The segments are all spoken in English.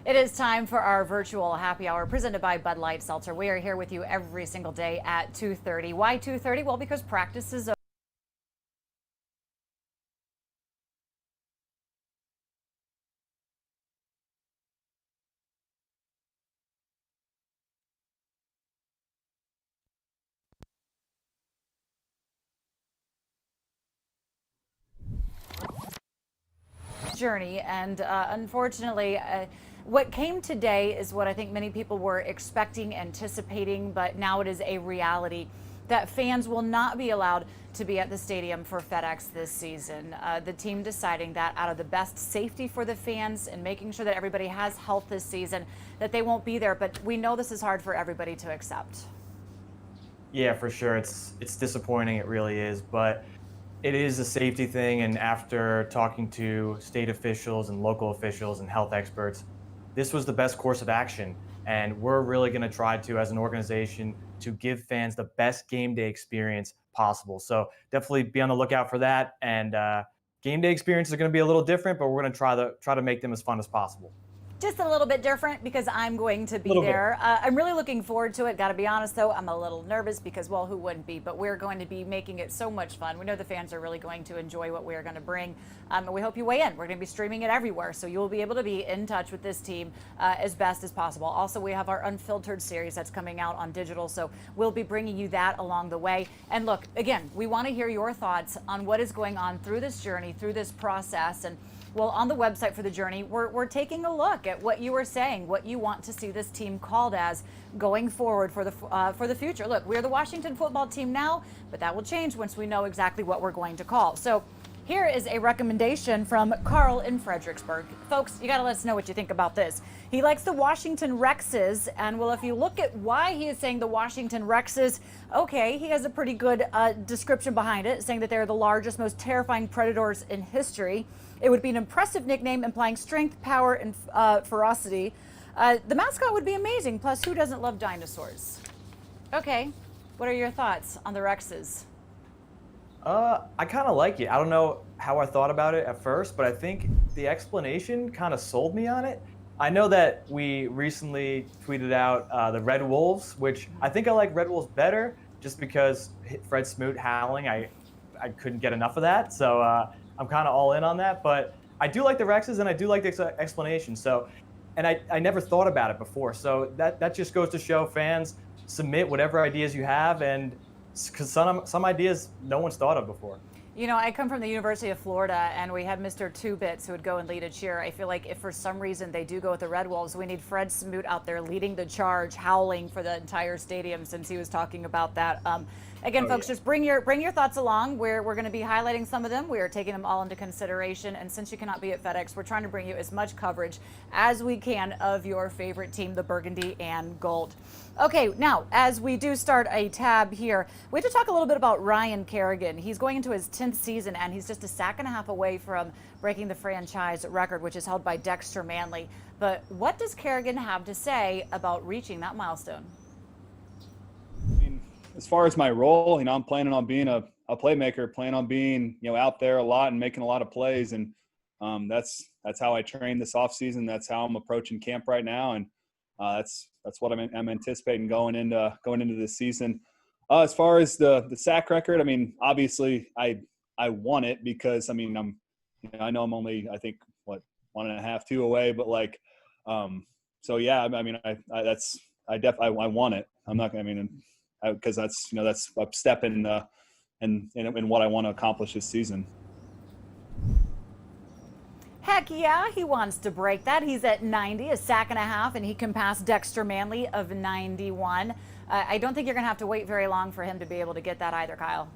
It is time for our virtual happy hour presented by Bud Light Seltzer. We are here with you every single day at 2:30. Why 2:30? Well, because practice is journey, and unfortunately, what came today is what I think many people were expecting, anticipating, but now it is a reality that fans will not be allowed to be at the stadium for FedEx this season. The team deciding that out of the best safety for the fans and making sure that everybody has health this season, that they won't be there. But we know this is hard for everybody to accept. Yeah, for sure. It's disappointing. It really is, but it is a safety thing. And after talking to state officials and local officials and health experts, this was the best course of action. And we're really going to try to, as an organization, to give fans the best game day experience possible. So definitely be on the lookout for that. And game day experiences are going to be a little different, but we're going to try to make them as fun as possible. Just a little bit different because I'm going to A be little bit. there. I'm really looking forward to it. Got to be honest, though, I'm a little nervous because, well, who wouldn't be? But we're going to be making it so much fun. We know the fans are really going to enjoy what we're going to bring. And we hope you weigh in. We're going to be streaming it everywhere. So you'll be able to be in touch with this team as best as possible. Also, we have our Unfiltered series that's coming out on digital. So we'll be bringing you that along the way. And look, again, we want to hear your thoughts on what is going on through this journey, through this process. And well, on the website for the journey, we're taking a look at what you were saying, what you want to see this team called as going forward for the future. Look, we're the Washington football team now, but that will change once we know exactly what we're going to call. So here is a recommendation from Carl in Fredericksburg. Folks, you got to let us know what you think about this. He likes the Washington Rexes, and well, if you look at why he is saying the Washington Rexes, okay, he has a pretty good description behind it, saying that they're the largest, most terrifying predators in history. It would be an impressive nickname implying strength, power, and ferocity. The mascot would be amazing. Plus, who doesn't love dinosaurs? Okay, what are your thoughts on the Rexes? I kind of like it. I don't know how I thought about it at first, but I think the explanation kind of sold me on it. I know that we recently tweeted out the Red Wolves, which I think I like Red Wolves better just because Fred Smoot howling, I couldn't get enough of that. So I'm kind of all in on that. But I do like the Rexes and I do like the explanation. So, and I never thought about it before. So that just goes to show fans submit whatever ideas you have, and because some ideas no one's thought of before. You know, I come from the University of Florida, and we had Mr. Two Bits who would go and lead a cheer. I feel like if for some reason they do go with the Red Wolves, we need Fred Smoot out there leading the charge, howling for the entire stadium, since he was talking about that. Again, Oh folks, yeah. just bring your thoughts along. We're going to be highlighting some of them. We are taking them all into consideration. And since you cannot be at FedEx, we're trying to bring you as much coverage as we can of your favorite team, the Burgundy and Gold. Okay, now, as we do start a tab here, we have to talk a little bit about Ryan Kerrigan. He's going into his 10th season, and he's just a sack and a half away from breaking the franchise record, which is held by Dexter Manley. But what does Kerrigan have to say about reaching that milestone? I mean, as far as my role, I'm planning on being a playmaker, planning on being, out there a lot and making a lot of plays. And that's how I train this off season. That's how I'm approaching camp right now. And that's what I'm anticipating going into this season. As far as the sack record, I mean, obviously I want it because I know I'm only, I think, 1.5, 2 away, but so yeah, I mean, I want it. I'm not going to, because that's a step in what I want to accomplish this season. Heck yeah, he wants to break that. He's at 90, a sack and a half, and he can pass Dexter Manley of 91. I don't think you're going to have to wait very long for him to be able to get that either, Kyle.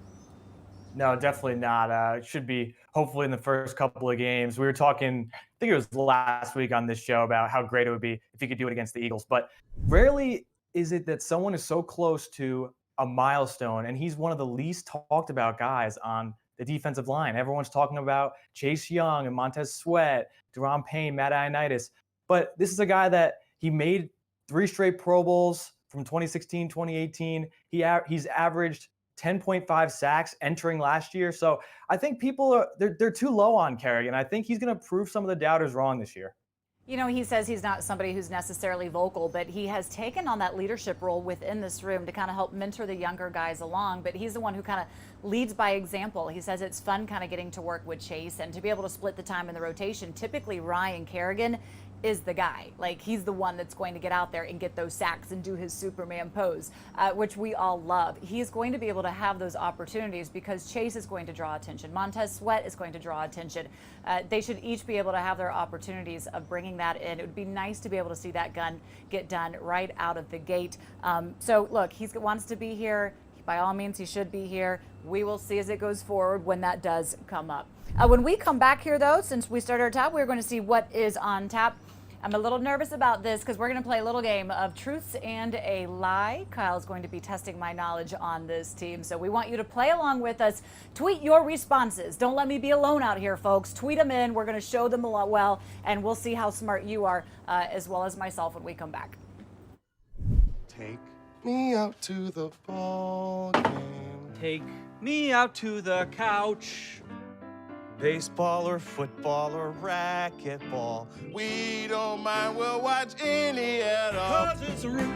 No, definitely not. It should be hopefully in the first couple of games. We were talking, I think it was last week on this show, about how great it would be if he could do it against the Eagles. But rarely is it that someone is so close to a milestone, and he's one of the least talked about guys on the defensive line. Everyone's talking about Chase Young and Montez Sweat, Deron Payne, Matt Ioannidis. But this is a guy that he made 3 straight Pro Bowls from 2016, 2018. He's averaged 10.5 sacks entering last year. So I think people they're too low on Kerrigan. I think he's going to prove some of the doubters wrong this year. You know, he says he's not somebody who's necessarily vocal, but he has taken on that leadership role within this room to kind of help mentor the younger guys along. But he's the one who kind of leads by example. He says it's fun kind of getting to work with Chase and to be able to split the time in the rotation. Typically, Ryan Kerrigan is the guy. Like, he's the one that's going to get out there and get those sacks and do his Superman pose, which we all love. He's going to be able to have those opportunities because Chase is going to draw attention. Montez Sweat is going to draw attention. They should each be able to have their opportunities of bringing that in. It would be nice to be able to see that gun get done right out of the gate. So look, he wants to be here. By all means, he should be here. We will see as it goes forward when that does come up. When we come back here, though, since we started our tap, we're going to see what is on tap. I'm a little nervous about this because we're going to play a little game of truths and a lie. Kyle's going to be testing my knowledge on this team, so we want you to play along with us. Tweet your responses. Don't let me be alone out here, folks. Tweet them in. We're going to show them a lot well, and we'll see how smart you are, as well as myself, when we come back. Take me out to the ball game. Take me out to the couch. Baseball or football or racquetball. We don't mind, we'll watch any at all. 'Cause it's root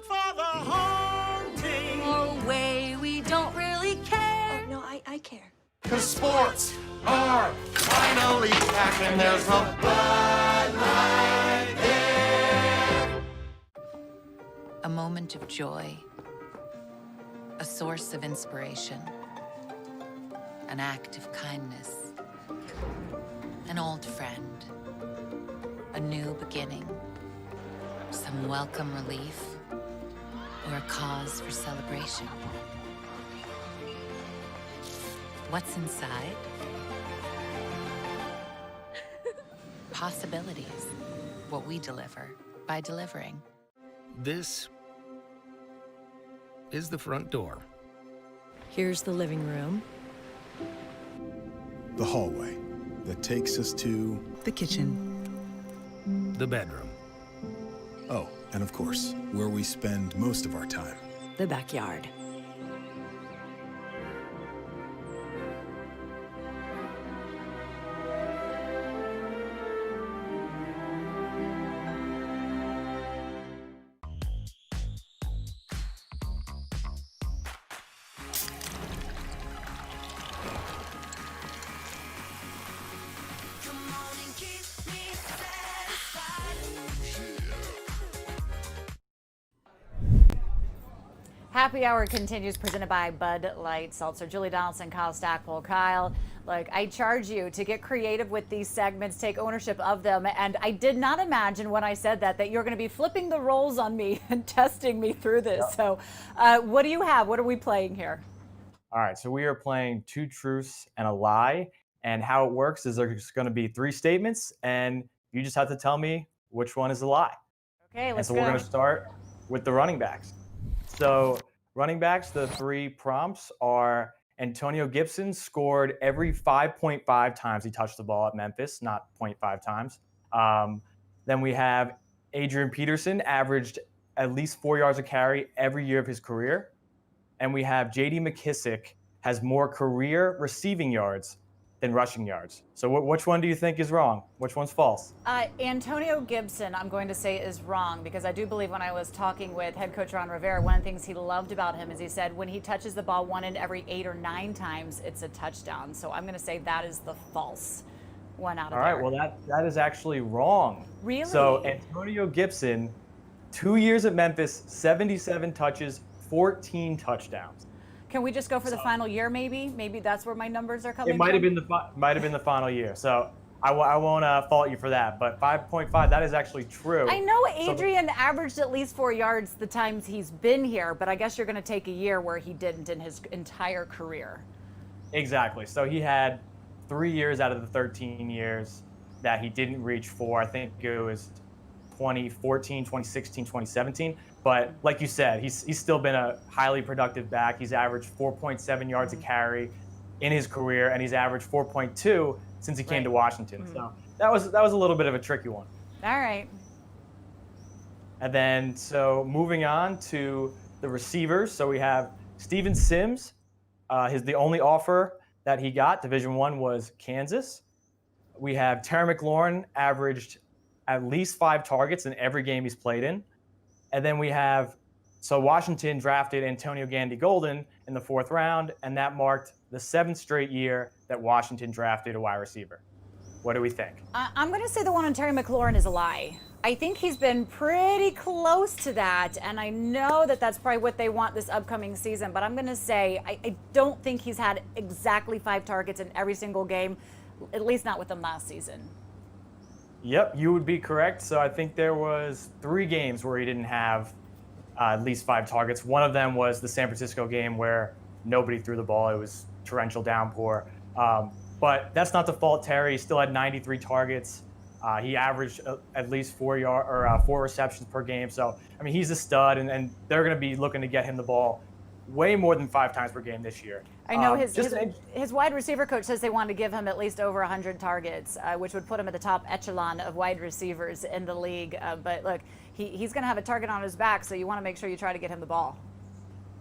for the home team. Oh, way, we don't really care. Oh, no, I care. 'Cause sports are finally back and there's a Bud Light there. A moment of joy, a source of inspiration, an act of kindness, an old friend, a new beginning, some welcome relief, or a cause for celebration. What's inside? Possibilities. What we deliver by delivering. This is the front door. Here's the living room. The hallway that takes us to The kitchen. The bedroom. oh, and of course, where we spend most of our time. The backyard. Happy Hour continues, presented by Bud Light Seltzer. Julie Donaldson, Kyle Stackpole. Kyle, look, I charge you to get creative with these segments, take ownership of them, and I did not imagine when I said that you're going to be flipping the roles on me and testing me through this. Yep. So what do you have? What are we playing here? All right, so we are playing two truths and a lie, and how it works is there's going to be three statements, and you just have to tell me which one is a lie. Okay, let's go. go. We're going to start with the running backs. So running backs, the three prompts are Antonio Gibson scored every 5.5 times he touched the ball at Memphis, not 0.5 times. Then we have Adrian Peterson averaged at least 4 yards a carry every year of his career. And we have J.D. McKissick has more career receiving yards than rushing yards. So which one do you think is wrong? Which one's false? Antonio Gibson, I'm going to say, is wrong, because I do believe when I was talking with head coach Ron Rivera, one of the things he loved about him is he said when he touches the ball 1 in every 8 or 9 times, it's a touchdown. So I'm going to say that is the false one out of there. All right, well, that is actually wrong. Really? So Antonio Gibson, 2 years at Memphis, 77 touches, 14 touchdowns. Can we just go for the final year, maybe? Maybe that's where my numbers are coming It might from? have been the final year. So I won't fault you for that. But 5.5, that is actually true. I know Adrian averaged at least 4 yards the times he's been here, but I guess you're going to take a year where he didn't in his entire career. Exactly. So he had 3 years out of the 13 years that he didn't reach for. I think it was 2014, 2016, 2017. But like you said, he's still been a highly productive back. He's averaged 4.7 yards a carry in his career, and he's averaged 4.2 since he came to Washington. So that was a little bit of a tricky one. All right. And then, so moving on to the receivers. So we have Steven Sims. The only offer that he got, Division I, was Kansas. We have Terry McLaurin, averaged at least 5 targets in every game he's played in. And then we have, so Washington drafted Antonio Gandy-Golden in the 4th round, and that marked the 7th straight year that Washington drafted a wide receiver. What do we think? I'm going to say the one on Terry McLaurin is a lie. I think he's been pretty close to that, and I know that that's probably what they want this upcoming season, but I'm going to say I don't think he's had exactly 5 targets in every single game, at least not with them last season. Yep, you would be correct. So I think there was 3 games where he didn't have at least 5 targets. One of them was the San Francisco game where nobody threw the ball. It was torrential downpour. But that's not to fault Terry. He still had 93 targets. He averaged at least 4 receptions per game. So, I mean, he's a stud, and they're going to be looking to get him the ball way more than 5 times per game this year. I know his wide receiver coach says they want to give him at least over 100 targets, which would put him at the top echelon of wide receivers in the league. But look, he's going to have a target on his back, so you want to make sure you try to get him the ball.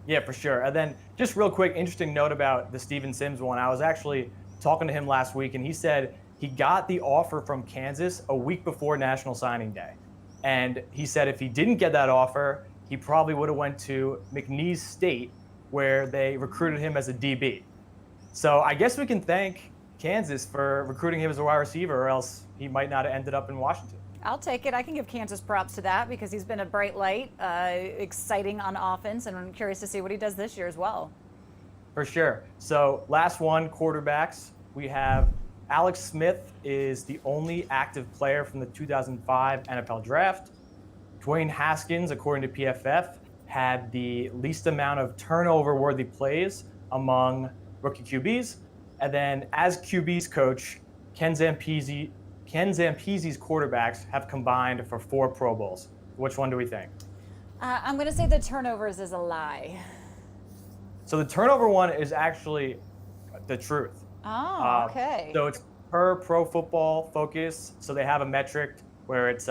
Yeah, for sure. And then just real quick, interesting note about the Steven Sims one. I was actually talking to him last week, and he said he got the offer from Kansas a week before National Signing Day. And he said if he didn't get that offer, he probably would have went to McNeese State, where they recruited him as a DB. So I guess we can thank Kansas for recruiting him as a wide receiver, or else he might not have ended up in Washington. I'll take it. I can give Kansas props to that because he's been a bright light, exciting on offense, and I'm curious to see what he does this year as well. For sure. So last one, quarterbacks. We have Alex Smith is the only active player from the 2005 NFL Draft. Dwayne Haskins, according to PFF, had the least amount of turnover-worthy plays among rookie QBs. And then as QB's coach, Ken Zampese's quarterbacks have combined for 4 Pro Bowls. Which one do we think? I'm going to say the turnovers is a lie. So the turnover one is actually the truth. Oh, okay. So it's per Pro Football Focus. So they have a metric where it's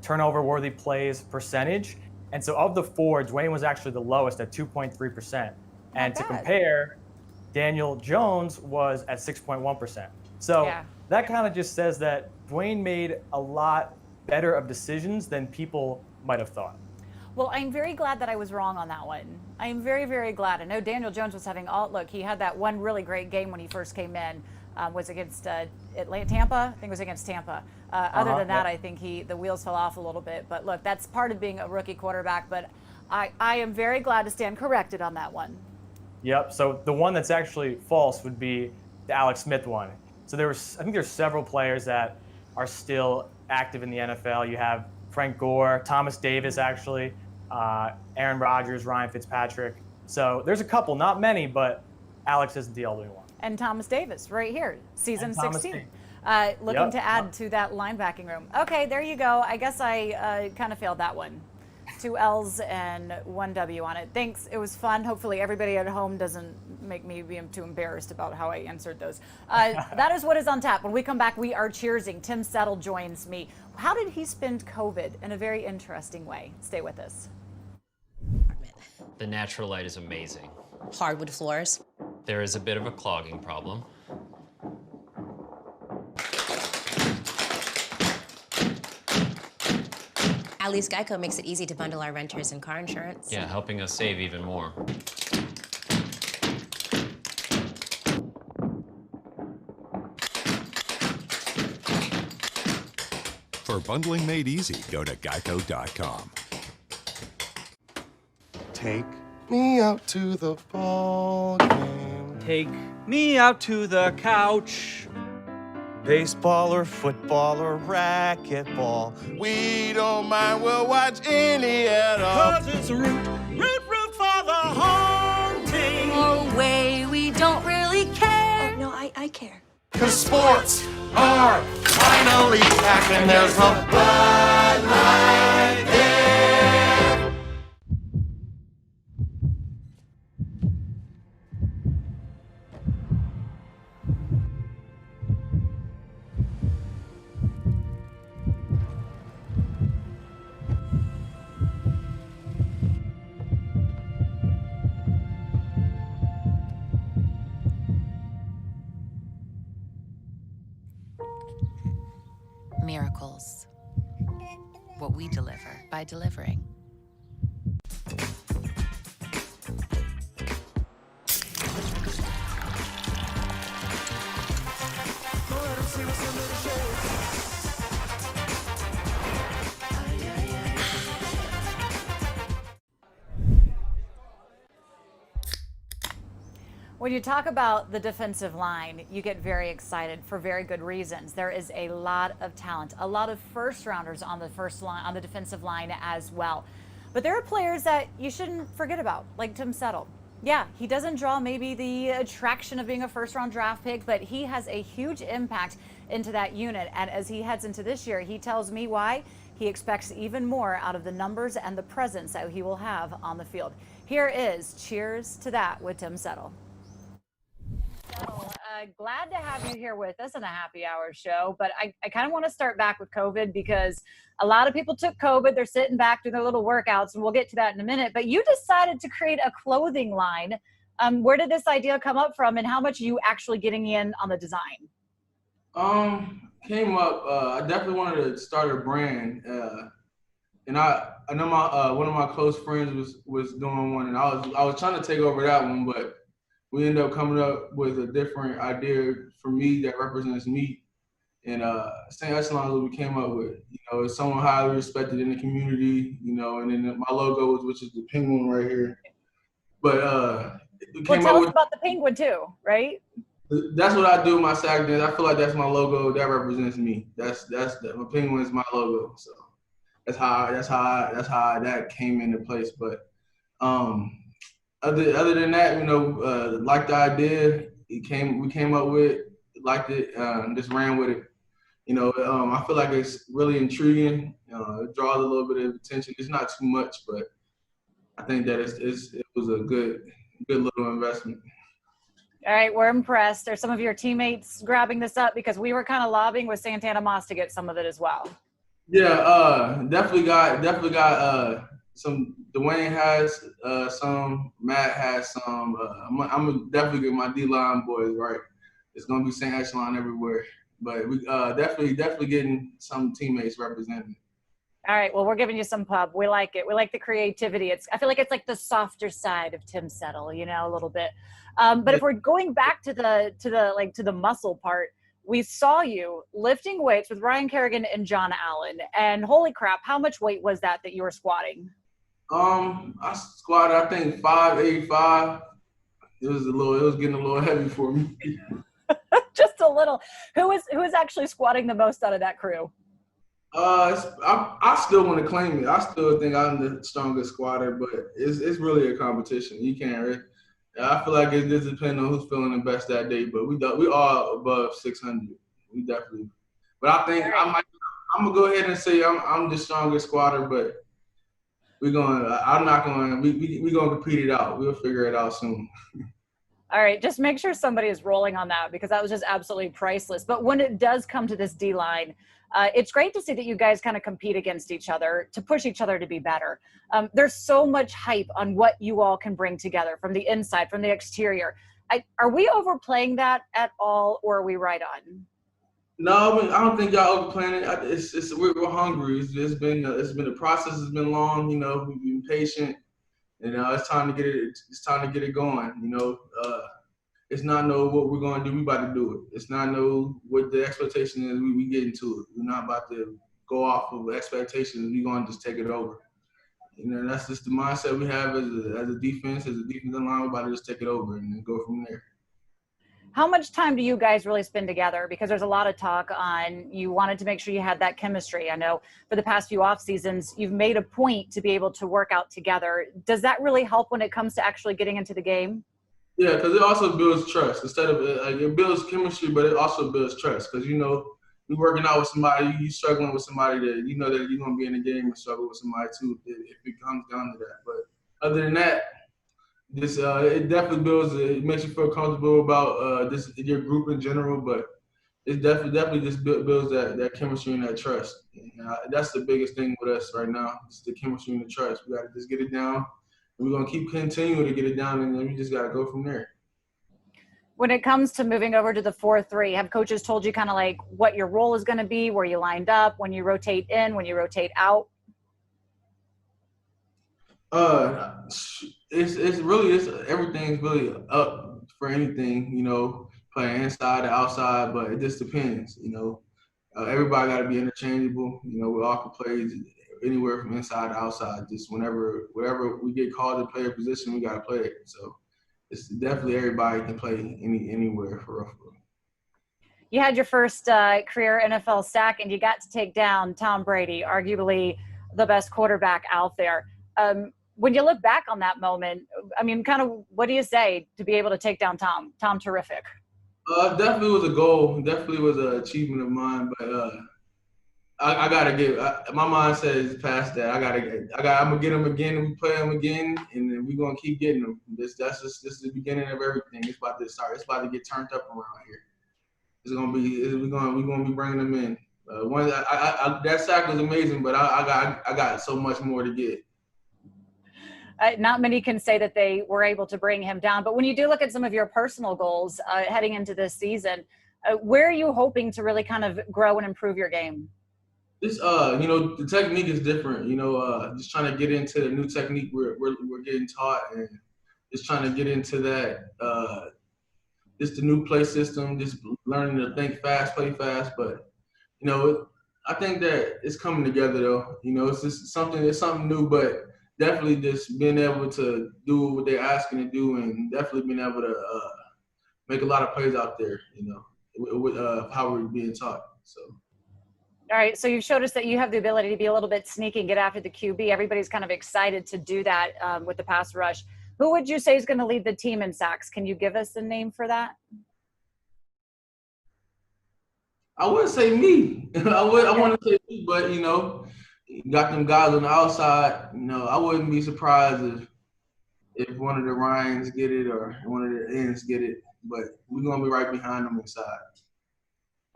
turnover-worthy plays percentage. And so of the 4, Dwayne was actually the lowest at 2.3%. And to compare, Daniel Jones was at 6.1%. So that kind of just says that Dwayne made a lot better of decisions than people might have thought. Well, I'm very glad that I was wrong on that one. I'm very, very glad. I know Daniel Jones was having he had that one really great game when he first came in, was against Tampa. I think it was against Tampa. Other than that, I think the wheels fell off a little bit. But look, that's part of being a rookie quarterback. But I am very glad to stand corrected on that one. Yep. So the one that's actually false would be the Alex Smith one. So I think there's several players that are still active in the NFL. You have Frank Gore, Thomas Davis, actually, Aaron Rodgers, Ryan Fitzpatrick. So there's a couple, not many, but Alex isn't the only one. And Thomas Davis right here, season 16. Looking to add to that linebacking room. Okay, there you go. I guess I kind of failed that one. 2 L's and 1 W on it. Thanks. It was fun. Hopefully everybody at home doesn't make me be too embarrassed about how I answered those. That is what is on tap. When we come back, we are cheersing. Tim Settle joins me. How did he spend COVID? In a very interesting way. Stay with us. The natural light is amazing. Hardwood floors. There is a bit of a clogging problem. At least Geico makes it easy to bundle our renters and car insurance. Yeah, helping us save even more. For bundling made easy, go to geico.com. Take me out to the ball game. Take me out to the couch. Baseball or football or racquetball, we don't mind, we'll watch any at all. 'Cause it's root for the home team. No way, we don't really care. Oh, no, I care. 'Cause sports are finally back and there's a Bud Light there. Miracles. by delivering. When you talk about the defensive line, you get very excited for very good reasons. There is a lot of talent, a lot of first rounders on the first line, on the defensive line as well. But there are players that you shouldn't forget about, like Tim Settle. Yeah, he doesn't draw maybe the attraction of being a first round draft pick, but he has a huge impact into that unit. And as he heads into this year, he tells me why he expects even more out of the numbers and the presence that he will have on the field. Here is Cheers to That with Tim Settle. Glad to have you here with us in the Happy Hour show, but I kind of want to start back with COVID because a lot of people took COVID. They're sitting back doing their little workouts, and we'll get to that in a minute. But you decided to create a clothing line. Where did this idea come up from, and how much are you actually getting in on the design? Came up. I definitely wanted to start a brand, and I know my one of my close friends was doing one, and I was trying to take over that one, but we ended up coming up with a different idea for me that represents me. And St. Echelon is what we came up with. You know, it's someone highly respected in the community, you know, and then my logo, which is the penguin right here. But well, tell us about the penguin too, right? That's what I do, my sack dance. I feel like that's my logo. That represents me. That's my penguin is my logo. So that's how that came into place. But other than that, you know, like the idea, we came up with, liked it, just ran with it. You know, I feel like it's really intriguing. It draws a little bit of attention. It's not too much, but I think that it was a good little investment. All right, we're impressed. Are some of your teammates grabbing this up? Because we were kind of lobbying with Santana Moss to get some of it as well. Yeah, definitely got some. Dwayne has some. Matt has some. I'm gonna definitely get my D-line boys right. It's gonna be St. Echelon everywhere, but we definitely getting some teammates represented. All right, well, we're giving you some pub. We like it. We like the creativity. I feel like it's like the softer side of Tim Settle, you know, a little bit. But if we're going back to the muscle part, we saw you lifting weights with Ryan Kerrigan and John Allen, and holy crap, how much weight was that you were squatting? I squatted, I think 585. It was getting a little heavy for me. Just a little. Who is actually squatting the most out of that crew? I still want to claim it. I still think I'm the strongest squatter, but it's really a competition. You can't really. I feel like it just depends on who's feeling the best that day. But we all above 600. We definitely. But I think I'm gonna go ahead and say I'm the strongest squatter, but we're gonna compete it out. We'll figure it out soon. All right, just make sure somebody is rolling on that because that was just absolutely priceless. But when it does come to this D-line, it's great to see that you guys kind of compete against each other to push each other to be better. There's so much hype on what you all can bring together from the inside, from the exterior. Are we overplaying that at all, or are we right on? No, I don't think y'all overplaying it. We're hungry. It's been the process has been long. You know, we've been patient. You know, it's time to get it. It's time to get it going. You know, it's not know what we're going to do. We about to do it. It's not know what the expectation is. We get into it. We're not about to go off of expectations. We're going to just take it over. You know, that's just the mindset we have as a defense, as a defensive line. We're about to just take it over and then go from there. How much time do you guys really spend together? Because there's a lot of talk on you wanted to make sure you had that chemistry. I know for the past few off seasons, you've made a point to be able to work out together. Does that really help when it comes to actually getting into the game? Yeah, because it also builds trust. Instead of it builds chemistry, but it also builds trust. Because you know, you're working out with somebody, you struggling with somebody that you know that you're gonna be in the game and struggle with somebody too if it comes down to that. But other than that, this it definitely builds. It makes you feel comfortable about your group in general. But it definitely just builds that chemistry and that trust. And, that's the biggest thing with us right now. It's the chemistry and the trust. We got to just get it down. We're going to keep continuing to get it down, and then we just got to go from there. When it comes to moving over to the 4-3, have coaches told you kind of like what your role is going to be, where you lined up, when you rotate in, when you rotate out? It's everything's really up for anything, playing inside or outside, but it just depends, everybody got to be interchangeable. We all can play anywhere from inside to outside. Just whatever we get called to play a position, we got to play it. So it's definitely everybody can play anywhere for real. You had your first career NFL sack, and you got to take down Tom Brady, arguably the best quarterback out there. When you look back on that moment, I mean, kind of what do you say to be able to take down Tom? Tom, terrific. Definitely was a goal. Definitely was an achievement of mine. But I gotta get. My mindset is past that. I'm gonna get him again. And we play him again, and then we're gonna keep getting him. This is the beginning of everything. It's about to start. It's about to get turned up around here. We're gonna be bringing them in. That sack was amazing, but I got so much more to get. Not many can say that they were able to bring him down. But when you do look at some of your personal goals heading into this season, where are you hoping to really kind of grow and improve your game? This, the technique is different. Just trying to get into the new technique we're getting taught, and just trying to get into that. Just the new play system, just learning to think fast, play fast. But I think that it's coming together though. It's just something new, but definitely just being able to do what they're asking to do, and definitely being able to make a lot of plays out there. With how we're being taught. So. All right, so you've showed us that you have the ability to be a little bit sneaky and get after the QB. Everybody's kind of excited to do that with the pass rush. Who would you say is going to lead the team in sacks? Can you give us a name for that? I wouldn't say me. I want to say me, but you got them guys on the outside. I wouldn't be surprised if one of the Ryans get it or one of the ends get it. But we're gonna be right behind them inside.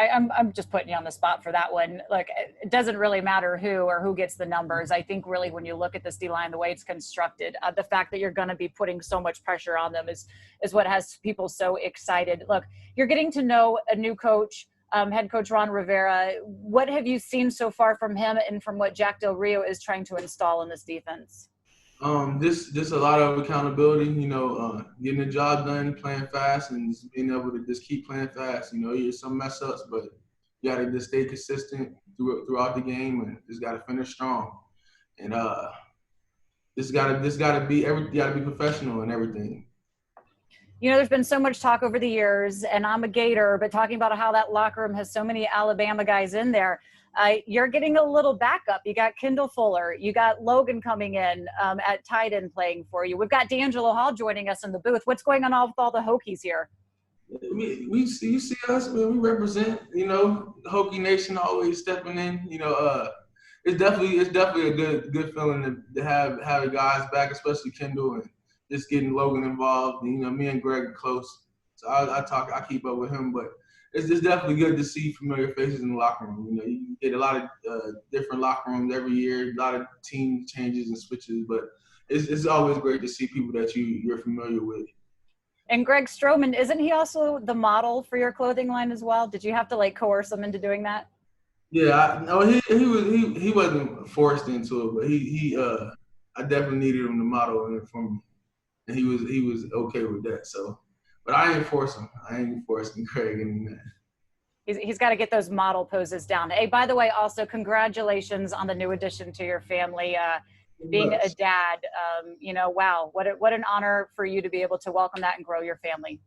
I'm just putting you on the spot for that one. Look, it doesn't really matter who gets the numbers. I think really when you look at this D-line, the way it's constructed, the fact that you're going to be putting so much pressure on them is what has people so excited. Look, you're getting to know a new coach, head coach Ron Rivera. What have you seen so far from him and from what Jack Del Rio is trying to install in this defense? Just a lot of accountability, getting the job done, playing fast, and just being able to just keep playing fast. There's some mess ups, but you got to just stay consistent throughout the game, and just got to finish strong. And just got to be professional and everything. There's been so much talk over the years, and I'm a Gator, but talking about how that locker room has so many Alabama guys in there. You're getting a little backup. You got Kendall Fuller. You got Logan coming in at tight end playing for you. We've got D'Angelo Hall joining us in the booth. What's going on with all the Hokies here? You see us, man. We represent, Hokie Nation always stepping in. It's definitely a good feeling to have guys back, especially Kendall, and just getting Logan involved. Me and Greg are close, so I keep up with him, but. It's just definitely good to see familiar faces in the locker room. You get a lot of different locker rooms every year, a lot of team changes and switches, but it's always great to see people that you're familiar with. And Greg Stroman, isn't he also the model for your clothing line as well? Did you have to coerce him into doing that? Yeah, he wasn't forced into it, but I definitely needed him to model it for me, and he was okay with that. So. But I ain't forcing. I ain't forcing Kerrigan. He's got to get those model poses down. Hey, by the way, also congratulations on the new addition to your family, being a dad. Wow, what an honor for you to be able to welcome that and grow your family.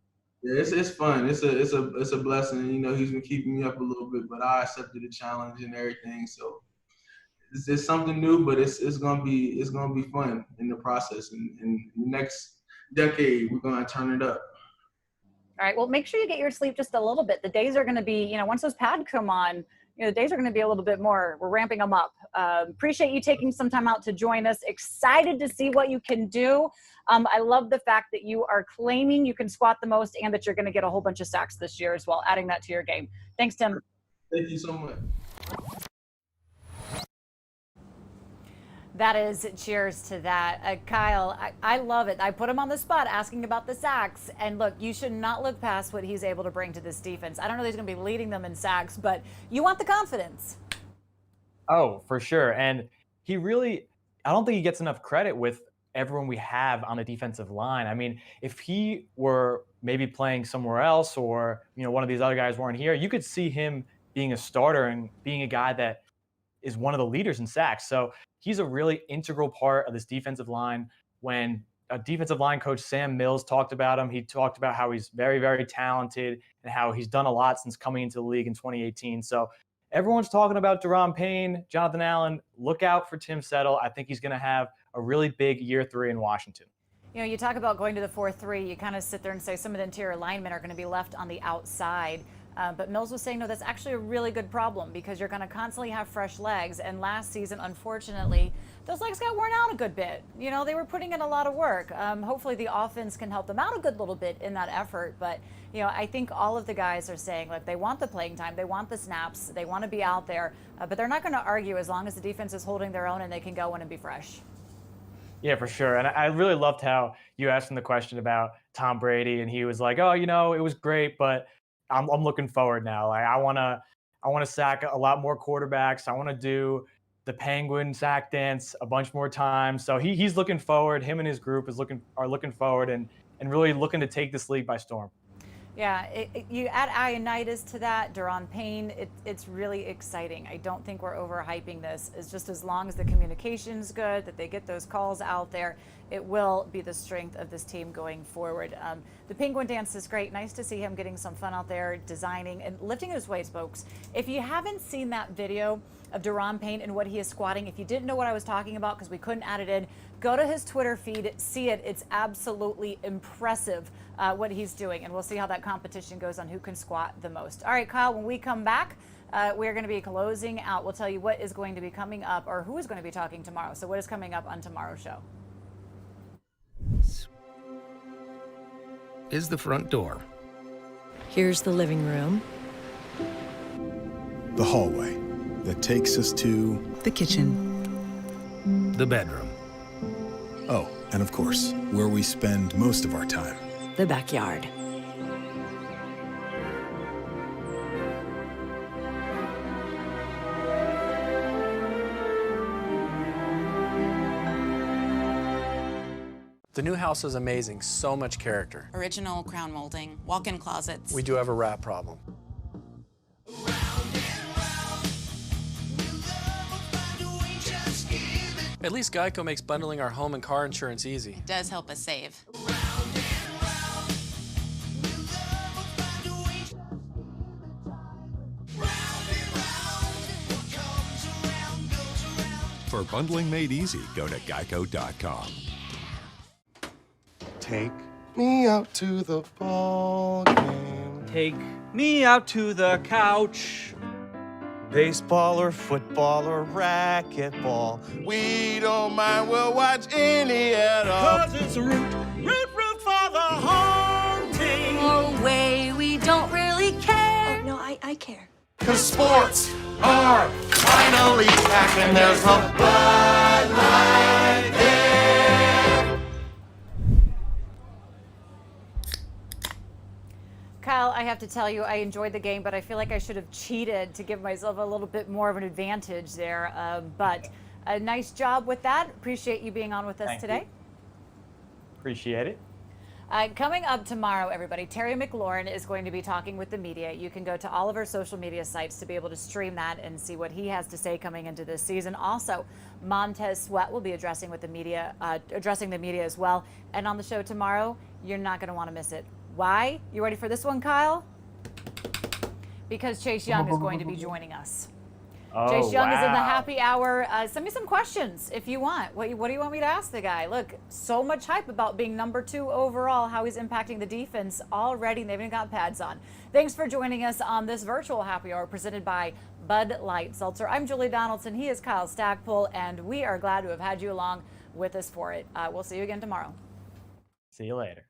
Yeah, it's fun. It's a blessing. He's been keeping me up a little bit, but I accepted the challenge and everything. So it's something new, but it's gonna be fun in the process. And in the next decade, we're gonna turn it up. All right. Well, make sure you get your sleep just a little bit. The days are going to be, once those pads come on, the days are going to be a little bit more. We're ramping them up. Appreciate you taking some time out to join us. Excited to see what you can do. I love the fact that you are claiming you can squat the most and that you're going to get a whole bunch of sacks this year as well, adding that to your game. Thanks, Tim. Thank you so much. That is cheers to that. Kyle, I love it. I put him on the spot asking about the sacks. And look, you should not look past what he's able to bring to this defense. I don't know that he's going to be leading them in sacks, but you want the confidence. Oh, for sure. And he really, I don't think he gets enough credit with everyone we have on the defensive line. I mean, if he were maybe playing somewhere else or, one of these other guys weren't here, you could see him being a starter and being a guy that is one of the leaders in sacks. So he's a really integral part of this defensive line. When a defensive line coach, Sam Mills, talked about him, he talked about how he's very, very talented and how he's done a lot since coming into the league in 2018. So everyone's talking about Daron Payne, Jonathan Allen. Look out for Tim Settle. I think he's going to have a really big year 3 in Washington. You talk about going to the 4-3. You kind of sit there and say some of the interior linemen are going to be left on the outside. But Mills was saying, no, that's actually a really good problem because you're going to constantly have fresh legs. And last season, unfortunately, those legs got worn out a good bit. They were putting in a lot of work. Hopefully the offense can help them out a good little bit in that effort. But, I think all of the guys are saying, like, they want the playing time. They want the snaps. They want to be out there. But they're not going to argue as long as the defense is holding their own and they can go in and be fresh. Yeah, for sure. And I really loved how you asked him the question about Tom Brady, and he was like, "Oh, it was great, but I'm looking forward now. Like, I want to sack a lot more quarterbacks. I want to do the Penguin sack dance a bunch more times." So he's looking forward. Him and his group are looking forward and really looking to take this league by storm. Yeah, you add Ioannidis to that, Daron Payne, it's really exciting. I don't think we're overhyping this. It's just as long as the communication's good, that they get those calls out there, it will be the strength of this team going forward. The Penguin dance is great. Nice to see him getting some fun out there, designing and lifting his weights, folks. If you haven't seen that video of Daron Payne and what he is squatting, if you didn't know what I was talking about because we couldn't add it in, go to his Twitter feed, see it. It's absolutely impressive what he's doing, and we'll see how that competition goes on who can squat the most. All right, Kyle, when we come back, we're going to be closing out. We'll tell you what is going to be coming up or who is going to be talking tomorrow. So what is coming up on tomorrow's show? Is the front door. Here's the living room. The hallway that takes us to the kitchen. The bedroom. Oh, and of course, where we spend most of our time. The backyard. The new house is amazing, so much character. Original crown molding, walk-in closets. We do have a rat problem. At least Geico makes bundling our home and car insurance easy. It does help us save. For bundling made easy, go to geico.com. Take me out to the ball game. Take me out to the couch. Baseball or football or racquetball, we don't mind, we'll watch any at all. 'Cause it's root for the home team. No way, we don't really care. Oh, no, I care. 'Cause sports are finally back and there's a Bud Light there. Kyle, I have to tell you, I enjoyed the game, but I feel like I should have cheated to give myself a little bit more of an advantage there. But a nice job with that. Appreciate you being on with us Thank today. you. Appreciate it. Coming up tomorrow, everybody, Terry McLaurin is going to be talking with the media. You can go to all of our social media sites to be able to stream that and see what he has to say coming into this season. Also, Montez Sweat will be addressing the media as well. And on the show tomorrow, you're not going to want to miss it. Why? You ready for this one, Kyle? Because Chase Young is going to be joining us. Oh, Chase Young is in the wow. happy hour. Send me some questions if you want. What do you want me to ask the guy? Look, so much hype about being number 2 overall, how he's impacting the defense already, and they've even got pads on. Thanks for joining us on this virtual happy hour presented by Bud Light Seltzer. I'm Julie Donaldson. He is Kyle Stackpole, and we are glad to have had you along with us for it. We'll see you again tomorrow. See you later.